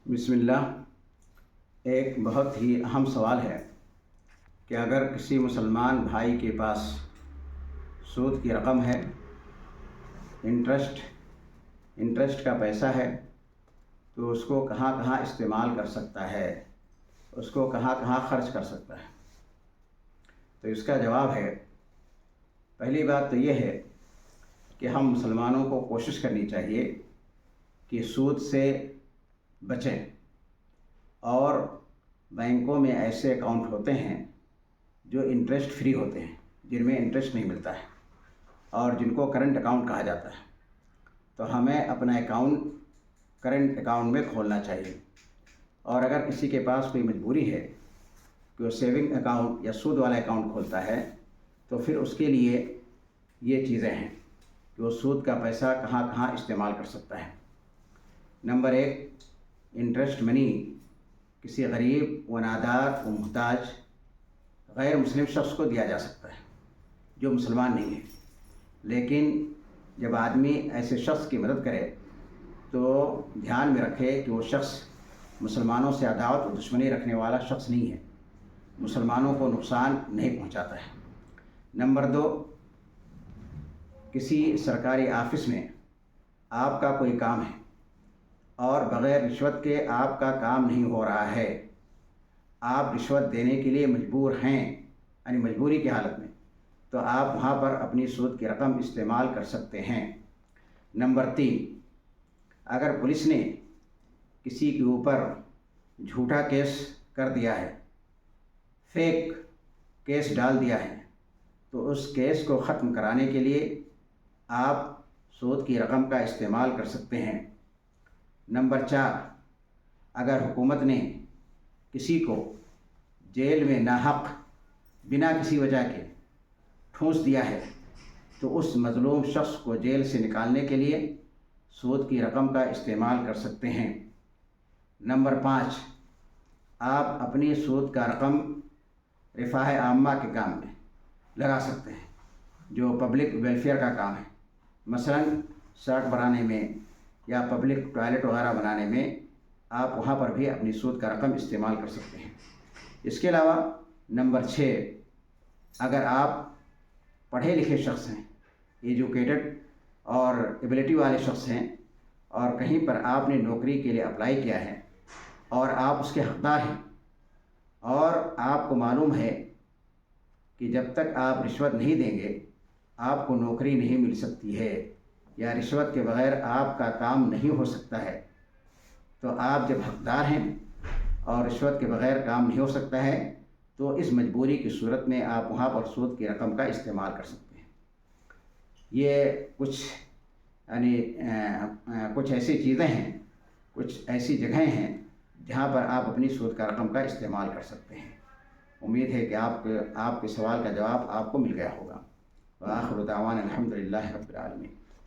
بسم اللہ۔ ایک بہت ہی اہم سوال ہے کہ اگر کسی مسلمان بھائی کے پاس سود کی رقم ہے، انٹرسٹ کا پیسہ ہے، تو اس کو کہاں کہاں استعمال کر سکتا ہے، اس کو کہاں کہاں خرچ کر سکتا ہے؟ تو اس کا جواب ہے، پہلی بات تو یہ ہے کہ ہم مسلمانوں کو کوشش کرنی چاہیے کہ سود سے بچیں، اور بینکوں میں ایسے اکاؤنٹ ہوتے ہیں جو انٹرسٹ فری ہوتے ہیں، جن میں انٹرسٹ نہیں ملتا ہے اور جن کو کرنٹ اکاؤنٹ کہا جاتا ہے۔ تو ہمیں اپنا اکاؤنٹ کرنٹ اکاؤنٹ میں کھولنا چاہیے، اور اگر کسی کے پاس کوئی مجبوری ہے کہ وہ سیونگ اکاؤنٹ یا سود والا اکاؤنٹ کھولتا ہے، تو پھر اس کے لیے یہ چیزیں ہیں کہ وہ سود کا پیسہ کہاں کہاں استعمال کر سکتا ہے۔ نمبر 1، انٹرسٹ منی کسی غریب و نادار و محتاج غیر مسلم شخص کو دیا جا سکتا ہے جو مسلمان نہیں ہے، لیکن جب آدمی ایسے شخص کی مدد کرے تو دھیان میں رکھے کہ وہ شخص مسلمانوں سے عداوت و دشمنی رکھنے والا شخص نہیں ہے، مسلمانوں کو نقصان نہیں پہنچاتا ہے۔ نمبر 2، کسی سرکاری آفس میں آپ کا کوئی کام ہے اور بغیر رشوت کے آپ کا کام نہیں ہو رہا ہے، آپ رشوت دینے کے لیے مجبور ہیں، یعنی مجبوری کی حالت میں، تو آپ وہاں پر اپنی سود کی رقم استعمال کر سکتے ہیں۔ نمبر 3، اگر پولیس نے کسی کے اوپر جھوٹا کیس کر دیا ہے، فیک کیس ڈال دیا ہے، تو اس کیس کو ختم کرانے کے لیے آپ سود کی رقم کا استعمال کر سکتے ہیں۔ نمبر 4، اگر حکومت نے کسی کو جیل میں ناحق بنا کسی وجہ کے ٹھونس دیا ہے، تو اس مظلوم شخص کو جیل سے نکالنے کے لیے سود کی رقم کا استعمال کر سکتے ہیں۔ نمبر 5، آپ اپنی سود کا رقم رفاہ عامہ کے کام میں لگا سکتے ہیں، جو پبلک ویلفیئر کا کام ہے، مثلاً سڑک بنانے میں یا پبلک ٹوائلٹ وغیرہ بنانے میں، آپ وہاں پر بھی اپنی سود کا رقم استعمال کر سکتے ہیں۔ اس کے علاوہ نمبر 6، اگر آپ پڑھے لکھے شخص ہیں، ایجوکیٹڈ اور ایبلٹی والے شخص ہیں، اور کہیں پر آپ نے نوکری کے لیے اپلائی کیا ہے اور آپ اس کے حقدار ہیں، اور آپ کو معلوم ہے کہ جب تک آپ رشوت نہیں دیں گے آپ کو نوکری نہیں مل سکتی ہے، یا رشوت کے بغیر آپ کا کام نہیں ہو سکتا ہے، تو آپ جب حقدار ہیں اور رشوت کے بغیر کام نہیں ہو سکتا ہے، تو اس مجبوری کی صورت میں آپ وہاں پر سود کی رقم کا استعمال کر سکتے ہیں۔ یہ کچھ ایسی چیزیں ہیں، کچھ ایسی جگہیں ہیں جہاں پر آپ اپنی سود کا رقم کا استعمال کر سکتے ہیں۔ امید ہے کہ آپ کے سوال کا جواب آپ کو مل گیا ہوگا۔ وآخر دعوانا الحمد للہ رب العالمین۔